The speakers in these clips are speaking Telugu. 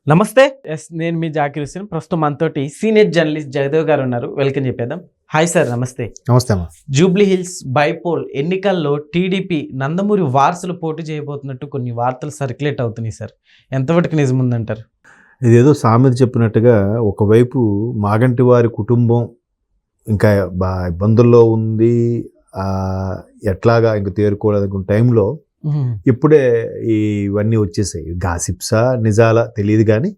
నమస్తే. నేను మీ జాకిర్ హుస్సేన్. ప్రస్తుతం మనతోటి సీనియర్ జర్నలిస్ట్ జగదేవ్ గారు ఉన్నారు. వెల్కమ్ చెప్పేద్దాం. హాయ్ సార్, నమస్తే. నమస్తే అమ్మా. జూబ్లీ హిల్స్ బైపోల్ ఎన్నికల్లో టీడీపీ నందమూరి వారసులు పోటీ చేయబోతున్నట్టు కొన్ని వార్తలు సర్క్యులేట్ అవుతున్నాయి సార్. ఎంతవరకు నిజం ఉందంటారు? ఇదేదో సామెత చెప్పినట్టుగా ఒకవైపు మాగంటి వారి కుటుంబం ఇంకా ఇబ్బందుల్లో ఉంది, ఎట్లాగా ఇంక తేరుకోలేదనుకున్న టైంలో ఇప్పుడే ఇవన్నీ వచ్చేసాయి. గాసిప్సా నిజాలా తెలియదు, కానీ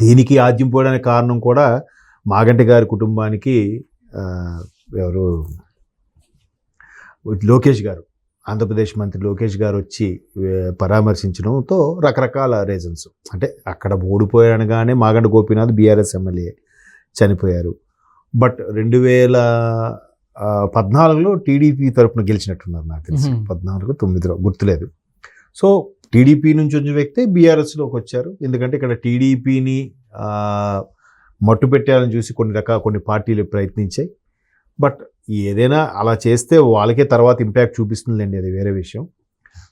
దీనికి ఆద్యం పోవడానికి కారణం కూడా మాగంటి గారి కుటుంబానికి ఎవరు లోకేష్ గారు, ఆంధ్రప్రదేశ్ మంత్రి లోకేష్ గారు వచ్చి పరామర్శించడంతో రకరకాల రీజన్స్. అంటే అక్కడ ఓడిపోయానగానే మాగంటి గోపీనాథ్ బీఆర్ఎస్ ఎమ్మెల్యే చనిపోయారు. బట్ 2014లో టీడీపీ తరఫున గెలిచినట్టున్నారు, నాకు తెలిసి 14-9 గుర్తులేదు. సో టీడీపీ నుంచి వచ్చిన వ్యక్తే బీఆర్ఎస్లోకి వచ్చారు. ఎందుకంటే ఇక్కడ టీడీపీని మట్టు పెట్టాలని చూసి కొన్ని పార్టీలు ప్రయత్నించాయి. బట్ ఏదైనా అలా చేస్తే వాళ్ళకే తర్వాత ఇంపాక్ట్ చూపిస్తుందండి, అది వేరే విషయం.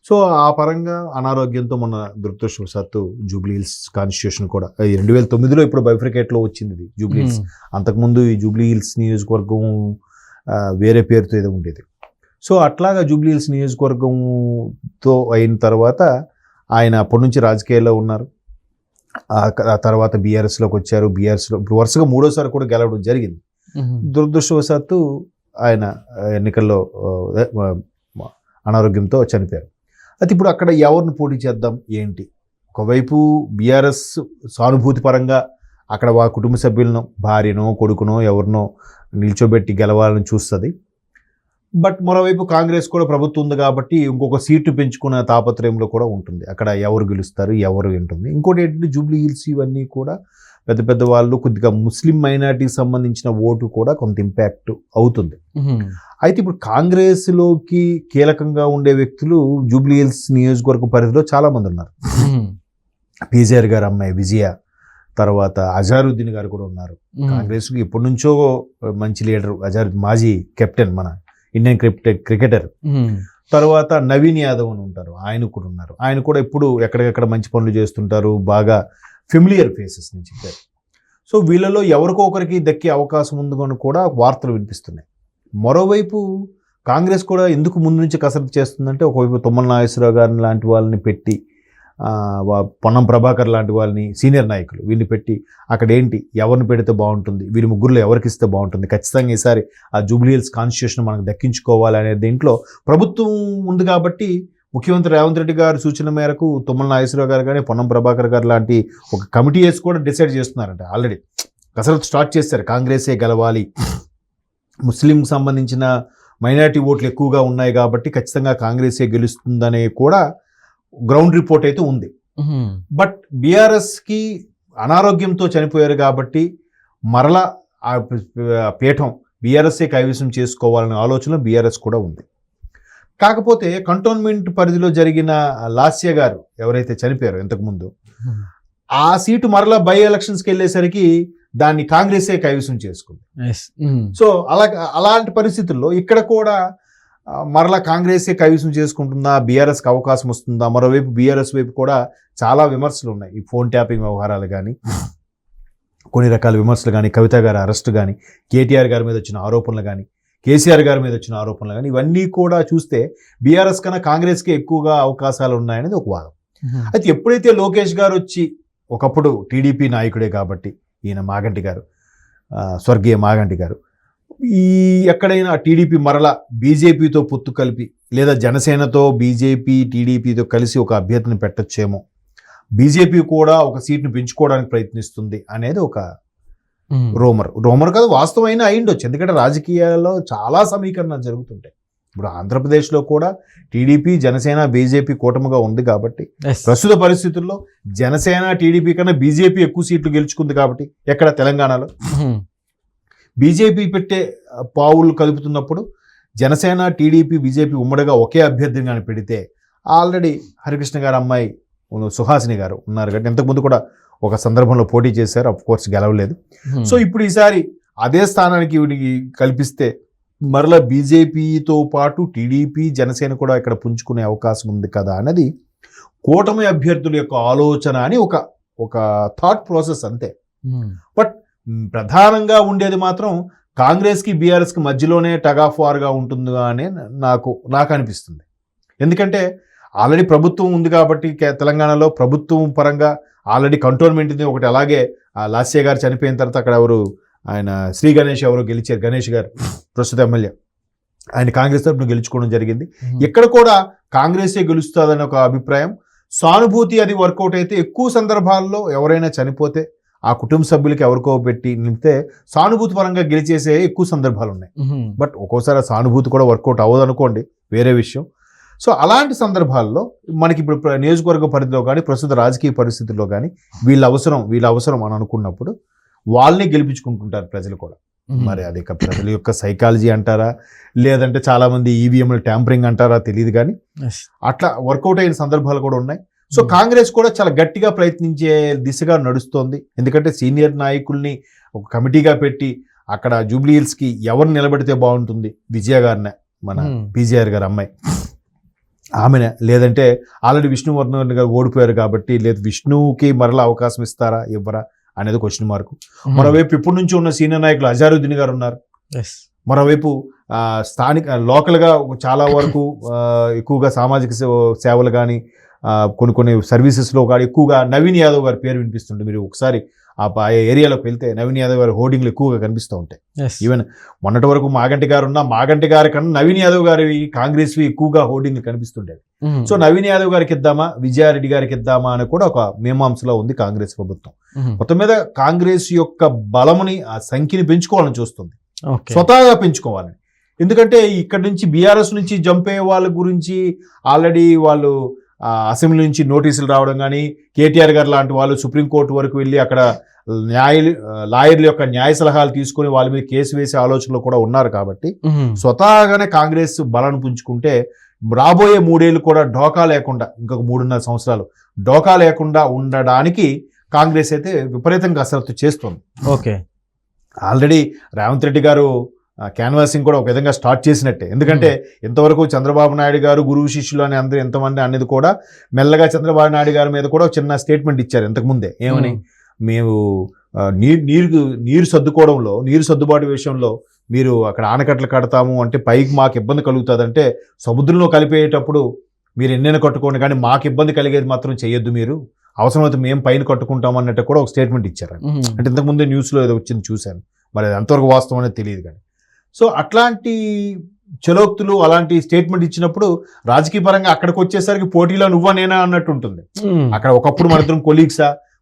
సో ఆ పరంగా అనారోగ్యంతో మొన్న దురదృష్టవశాత్తు జూబ్లీ హిల్స్ కాన్స్టిట్యూషన్ కూడా 2009లో ఇప్పుడు బైఫ్రికేట్లో వచ్చింది ఇది జూబ్లీ హిల్స్. అంతకుముందు ఈ జూబ్లీ హిల్స్ నియోజకవర్గం వేరే పేరుతో ఏదో ఉండేది. సో అట్లాగా జూబ్లీ హిల్స్ నియోజకవర్గంతో అయిన తర్వాత ఆయన అప్పటి నుంచి రాజకీయాల్లో ఉన్నారు. ఆ తర్వాత బీఆర్ఎస్లోకి వచ్చారు. బీఆర్ఎస్లో వరుసగా 3వ కూడా గెలవడం జరిగింది. దురదృష్టవశాత్తు ఆయన ఎన్నికల్లో అనారోగ్యంతో చనిపోయారు. అయితే ఇప్పుడు అక్కడ ఎవరిని పోటీ చేద్దాం ఏంటి? ఒకవైపు బీఆర్ఎస్ సానుభూతి పరంగా అక్కడ వాళ్ళ కుటుంబ సభ్యులను, భార్యనో కొడుకునో ఎవరినో నిల్చోబెట్టి గెలవాలని చూస్తుంది. బట్ మరోవైపు కాంగ్రెస్ కూడా ప్రభుత్వం ఉంది కాబట్టి ఇంకొక సీటు పెంచుకునే తాపత్రయంలో కూడా ఉంటుంది. అక్కడ ఎవరు గెలుస్తారు, ఎవరు ఉంటుంది. ఇంకోటి ఏంటంటే జూబ్లీ హిల్స్ ఇవన్నీ కూడా పెద్ద పెద్ద వాళ్ళు, కొద్దిగా ముస్లిం మైనారిటీకి సంబంధించిన ఓటు కూడా కొంత ఇంపాక్ట్ అవుతుంది. అయితే ఇప్పుడు కాంగ్రెస్లోకి కీలకంగా ఉండే వ్యక్తులు జూబ్లీ హిల్స్ నియోజకవర్గ పరిధిలో చాలామంది ఉన్నారు. పీజీఆర్ గారు అమ్మాయి విజయ, తర్వాత అజారుద్దీన్ గారు కూడా ఉన్నారు. కాంగ్రెస్కి ఎప్పటి నుంచో మంచి లీడర్ అజారుద్దీన్, మాజీ కెప్టెన్, మన ఇండియన్ క్రికెటర్. తర్వాత నవీన్ యాదవ్ అని ఉంటారు, ఆయన కూడా ఉన్నారు. ఆయన కూడా ఎప్పుడు ఎక్కడికెక్కడ మంచి పనులు చేస్తుంటారు, బాగా ఫెమిలియర్ ఫేసెస్ నుంచి చెప్పారు. సో వీళ్ళలో ఎవరికో ఒకరికి దక్కే అవకాశం ఉందని కూడా వార్తలు వినిపిస్తున్నాయి. మరోవైపు కాంగ్రెస్ కూడా ఎందుకు ముందు నుంచి కసరత్తు చేస్తుందంటే, ఒకవైపు తుమ్మల నాగేశ్వరరావు గారిని లాంటి వాళ్ళని పెట్టి, పొన్నం ప్రభాకర్ లాంటి వాళ్ళని, సీనియర్ నాయకులు వీళ్ళని పెట్టి అక్కడ ఏంటి ఎవరిని పెడితే బాగుంటుంది, వీరి ముగ్గురులో ఎవరికి ఇస్తే బాగుంటుంది, ఖచ్చితంగా ఈసారి ఆ జూబ్లీ హిల్స్ కాన్స్టిట్యూషన్ మనకు దక్కించుకోవాలి అనే దీంట్లో ప్రభుత్వం ఉంది. కాబట్టి ముఖ్యమంత్రి రేవంత్ రెడ్డి గారి సూచన మేరకు తుమ్మల నాగేశ్వరరావు గారు కానీ, పొన్నం ప్రభాకర్ గారు లాంటి ఒక కమిటీ వేసి కూడా డిసైడ్ చేస్తున్నారంట. ఆల్రెడీ కసరత్తు స్టార్ట్ చేశారు. కాంగ్రెసే గెలవాలి, ముస్లింకి సంబంధించిన మైనారిటీ ఓట్లు ఎక్కువగా ఉన్నాయి కాబట్టి ఖచ్చితంగా కాంగ్రెసే గెలుస్తుందనే కూడా గ్రౌండ్ రిపోర్ట్ అయితే ఉంది. బట్ బీఆర్ఎస్కి అనారోగ్యంతో చనిపోయారు కాబట్టి మరలా ఆ పీఠం బీఆర్ఎస్ఏ కైవసం చేసుకోవాలనే ఆలోచన బీఆర్ఎస్ కూడా ఉంది. కాకపోతే కంటోన్మెంట్ పరిధిలో జరిగిన లాస్య గారు ఎవరైతే చనిపోయారో ఇంతకుముందు, ఆ సీటు మరలా బై ఎలక్షన్స్కి వెళ్ళేసరికి దాన్ని కాంగ్రెసే కైవసం చేసుకుంది. సో అలాంటి పరిస్థితుల్లో ఇక్కడ కూడా మరలా కాంగ్రెసే కైవసం చేసుకుంటుందా, బీఆర్ఎస్కి అవకాశం వస్తుందా? మరోవైపు బీఆర్ఎస్ వైపు కూడా చాలా విమర్శలు ఉన్నాయి. ఈ ఫోన్ ట్యాపింగ్ వ్యవహారాలు కానీ, కొన్ని రకాల విమర్శలు కానీ, కవిత గారి అరెస్ట్ కానీ, కేటీఆర్ గారి మీద వచ్చిన ఆరోపణలు కానీ, కేసీఆర్ గారి మీద వచ్చిన ఆరోపణలు కానీ, ఇవన్నీ కూడా చూస్తే బీఆర్ఎస్ కన్నా కాంగ్రెస్కే ఎక్కువగా అవకాశాలు ఉన్నాయనేది ఒక వాదం. అయితే ఎప్పుడైతే లోకేష్ గారు వచ్చి, ఒకప్పుడు టీడీపీ నాయకుడే కాబట్టి ఈయన మాగంటి గారు, స్వర్గీయ మాగంటి గారు, ఎక్కడైనా టీడీపీ మరలా బీజేపీతో పొత్తు కలిపి, లేదా జనసేనతో బీజేపీ టీడీపీతో కలిసి ఒక అభ్యర్థిని పెట్టచ్చేమో, బీజేపీ కూడా ఒక సీట్ను పెంచుకోవడానికి ప్రయత్నిస్తుంది అనేది ఒక రోమర్ కాదు, వాస్తవమైన అయిండొచ్చు. ఎందుకంటే రాజకీయాల్లో చాలా సమీకరణాలు జరుగుతుంటాయి. ఇప్పుడు ఆంధ్రప్రదేశ్లో కూడా టీడీపీ, జనసేన, బీజేపీ కూటమిగా ఉంది కాబట్టి ప్రస్తుత పరిస్థితుల్లో జనసేన టీడీపీ కన్నా బీజేపీ ఎక్కువ సీట్లు గెలుచుకుంది కాబట్టి, ఎక్కడ తెలంగాణలో బీజేపీ పెట్టే పావులు కలుపుతున్నప్పుడు జనసేన, టీడీపీ, బీజేపీ ఉమ్మడిగా ఒకే అభ్యర్థిని కానీ పెడితే, ఆల్రెడీ హరికృష్ణ గారు అమ్మాయి సుహాసిని గారు ఉన్నారు కాబట్టి ఇంతకుముందు కూడా ఒక సందర్భంలో పోటీ చేశారు, అఫ్ కోర్స్ గెలవలేదు. సో ఇప్పుడు ఈసారి అదే స్థానానికి వీడికి కల్పిస్తే మరలా బీజేపీతో పాటు టీడీపీ, జనసేన కూడా ఇక్కడ పుంజుకునే అవకాశం ఉంది కదా అన్నది కూటమి అభ్యర్థుల యొక్క ఆలోచన అని ఒక థాట్ ప్రాసెస్ అంతే. ప్రధానంగా ఉండేది మాత్రం కాంగ్రెస్కి బీఆర్ఎస్కి మధ్యలోనే టగ్ ఆఫ్ వార్గా ఉంటుంది అని నాకు అనిపిస్తుంది. ఎందుకంటే ఆల్రెడీ ప్రభుత్వం ఉంది కాబట్టి తెలంగాణలో ప్రభుత్వం పరంగా ఆల్రెడీ కంటోన్మెంట్ ఉంది ఒకటి. అలాగే లాస్య గారు చనిపోయిన తర్వాత అక్కడ ఆయన శ్రీ గణేష్ గెలిచారు, గణేష్ గారు ప్రస్తుత ఎమ్మెల్యే, ఆయన కాంగ్రెస్ తరఫున గెలుచుకోవడం జరిగింది. ఇక్కడ కూడా కాంగ్రెసే గెలుస్తుందని ఒక అభిప్రాయం. సానుభూతి అది వర్కౌట్ అయితే ఎక్కువ సందర్భాల్లో ఎవరైనా చనిపోతే ఆ కుటుంబ సభ్యులకి ఎవరికో పెట్టి నింపితే సానుభూతి పరంగా గెలిచేసే ఎక్కువ సందర్భాలు ఉన్నాయి. బట్ ఒక్కోసారి సానుభూతి కూడా వర్కౌట్ అవ్వదు అనుకోండి, వేరే విషయం. సో అలాంటి సందర్భాల్లో మనకి ఇప్పుడు నియోజకవర్గ పరిధిలో కానీ ప్రస్తుత రాజకీయ పరిస్థితుల్లో కానీ వీళ్ళ అవసరం అని అనుకున్నప్పుడు వాళ్ళని గెలిపించుకుంటుంటారు ప్రజలు కూడా. మరి అది ప్రజల యొక్క సైకాలజీ అంటారా, లేదంటే చాలా మంది ఈవీఎంల ట్యాంపరింగ్ అంటారా తెలియదు, కానీ అట్లా వర్కౌట్ అయిన సందర్భాలు కూడా ఉన్నాయి. సో కాంగ్రెస్ కూడా చాలా గట్టిగా ప్రయత్నించే దిశగా నడుస్తోంది. ఎందుకంటే సీనియర్ నాయకుల్ని ఒక కమిటీగా పెట్టి అక్కడ జూబ్లీ హిల్స్కి ఎవరు నిలబెడితే బాగుంటుంది, విజయ గారినే, మన పీజీఆర్ గారు అమ్మాయి ఆమెనే, లేదంటే ఆల్రెడీ విష్ణువర్ధన్ గారు ఓడిపోయారు కాబట్టి లేదు విష్ణుకి మరలా అవకాశం ఇస్తారా ఇవ్వరా అనేది క్వశ్చన్ మార్కు. మరోవైపు ఇప్పటి నుంచి ఉన్న సీనియర్ నాయకులు అజారుద్దీన్ గారు ఉన్నారు. మరోవైపు స్థానిక లోకల్గా చాలా వరకు ఎక్కువగా సామాజిక సేవలు కానీ కొన్ని సర్వీసెస్లో కానీ ఎక్కువగా నవీన్ యాదవ్ గారి పేరు వినిపిస్తుంటే మీరు ఒకసారి ఆ ఏరియాలోకి వెళ్తే నవీన్ యాదవ్ గారి హోర్డింగ్లు ఎక్కువగా కనిపిస్తూ ఉంటాయి. ఈవెన్ మొన్నటి వరకు మాగంటి గారు ఉన్న మాగంటి గారి కన్నా నవీన్ యాదవ్ గారి కాంగ్రెస్వి ఎక్కువగా హోర్డింగ్లు కనిపిస్తుండేవి. సో నవీన్ యాదవ్ గారికి ఇద్దామా విజయారెడ్డి గారికి ఇద్దామా అని కూడా ఒక మీమాంసలో ఉంది కాంగ్రెస్ ప్రభుత్వం. మొత్తం మీద కాంగ్రెస్ యొక్క బలముని ఆ సంఖ్యని పెంచుకోవాలని చూస్తుంది, స్వతహాగా పెంచుకోవాలని. ఎందుకంటే ఇక్కడ నుంచి బీఆర్ఎస్ నుంచి జంప్ అయ్యే వాళ్ళ గురించి ఆల్రెడీ వాళ్ళు అసెంబ్లీ నుంచి నోటీసులు రావడం కానీ, కేటీఆర్ గారు లాంటి వాళ్ళు సుప్రీంకోర్టు వరకు వెళ్ళి అక్కడ లాయర్ల యొక్క న్యాయ సలహాలు తీసుకుని వాళ్ళ మీద కేసు వేసే ఆలోచనలు కూడా ఉన్నారు. కాబట్టి స్వతహాగానే కాంగ్రెస్ బలాన్ని పుంజుకుంటే రాబోయే 3 ఏళ్ళు కూడా డోకా లేకుండా, ఇంకొక 3.5 సంవత్సరాలు డోకా లేకుండా ఉండడానికి కాంగ్రెస్ అయితే విపరీతంగా కసరత్తు చేస్తుంది. ఓకే, ఆల్రెడీ రేవంత్ రెడ్డి గారు క్యాన్వాసింగ్ కూడా ఒక విధంగా స్టార్ట్ చేసినట్టే. ఎందుకంటే ఇంతవరకు చంద్రబాబు నాయుడు గారు గురువు శిష్యులు అని అందరూ ఎంతమంది అనేది కూడా మెల్లగా చంద్రబాబు నాయుడు గారి మీద కూడా చిన్న స్టేట్మెంట్ ఇచ్చారు ఇంతకుముందే. ఏమని, మేము నీరు సర్దుకోవడంలో, నీరు సర్దుబాటు విషయంలో మీరు అక్కడ ఆనకట్టలు కడతాము అంటే పైకి మాకు ఇబ్బంది కలుగుతుంది, అంటే సముద్రంలో కలిపేటప్పుడు మీరు ఎన్నైనా కట్టుకోండి కానీ మాకు ఇబ్బంది కలిగేది మాత్రం చేయొద్దు, మీరు అవసరమైతే మేము పైన కట్టుకుంటాం అన్నట్టు కూడా ఒక స్టేట్మెంట్ ఇచ్చారు. అంటే ఇంతకుముందే న్యూస్లో ఏదో వచ్చింది చూశాను, మరి అది ఎంతవరకు వాస్తవం అనేది తెలియదు. కానీ సో అట్లాంటి చలోక్తులు అలాంటి స్టేట్మెంట్ ఇచ్చినప్పుడు రాజకీయ పరంగా అక్కడికి వచ్చేసరికి పోటీలో నువ్వా నేనా అన్నట్టు ఉంటుంది. అక్కడ ఒకప్పుడు మన ఇద్దరం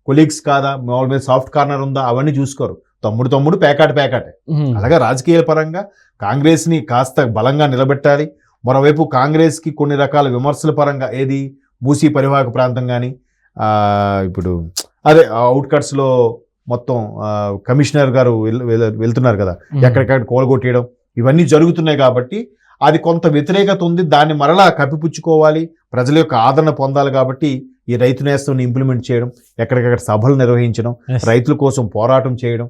కొలీగ్స్ కాదా, వాళ్ళ మీద సాఫ్ట్ కార్నర్ ఉందా, అవన్నీ చూసుకోరు. తమ్ముడు పేకాటే. అలాగే రాజకీయ పరంగా కాంగ్రెస్ని కాస్త బలంగా నిలబెట్టాలి. మరోవైపు కాంగ్రెస్కి కొన్ని రకాల విమర్శల పరంగా ఏది మూసీ పరివాహక ప్రాంతం కానీ, ఇప్పుడు అదే అవుట్కట్స్లో మొత్తం కమిషనర్ గారు వెళ్తున్నారు కదా, ఎక్కడికక్కడ కోలగొట్టేయడం ఇవన్నీ జరుగుతున్నాయి. కాబట్టి అది కొంత వ్యతిరేకత ఉంది, దాన్ని మరలా కప్పిపుచ్చుకోవాలి, ప్రజల యొక్క ఆదరణ పొందాలి. కాబట్టి ఈ రైతు నేస్తాన్ని ఇంప్లిమెంట్ చేయడం, ఎక్కడికక్కడ సభలు నిర్వహించడం, రైతుల కోసం పోరాటం చేయడం,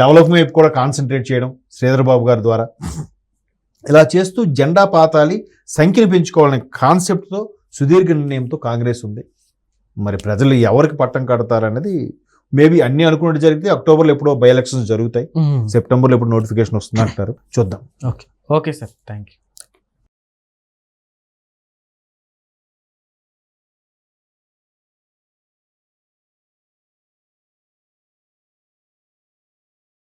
డెవలప్మెంట్ వైపు కూడా కాన్సన్ట్రేట్ చేయడం శ్రీధర్ బాబు గారి ద్వారా, ఇలా చేస్తూ జెండా పాతాలి, సంఖ్యను పెంచుకోవాలనే కాన్సెప్ట్తో సుదీర్ఘ నిర్ణయంతో కాంగ్రెస్ ఉంది. మరి ప్రజలు ఎవరికి పట్టం కడతారనేది మేబీ అన్ని అనుకున్నట్టు జరిగితే అక్టోబర్లో ఎప్పుడో బై ఎలక్షన్స్ జరుగుతాయి, సెప్టెంబర్లో ఎప్పుడు నోటిఫికేషన్ వస్తుంది అంటారు, చూద్దాం. Okay sir, thank you.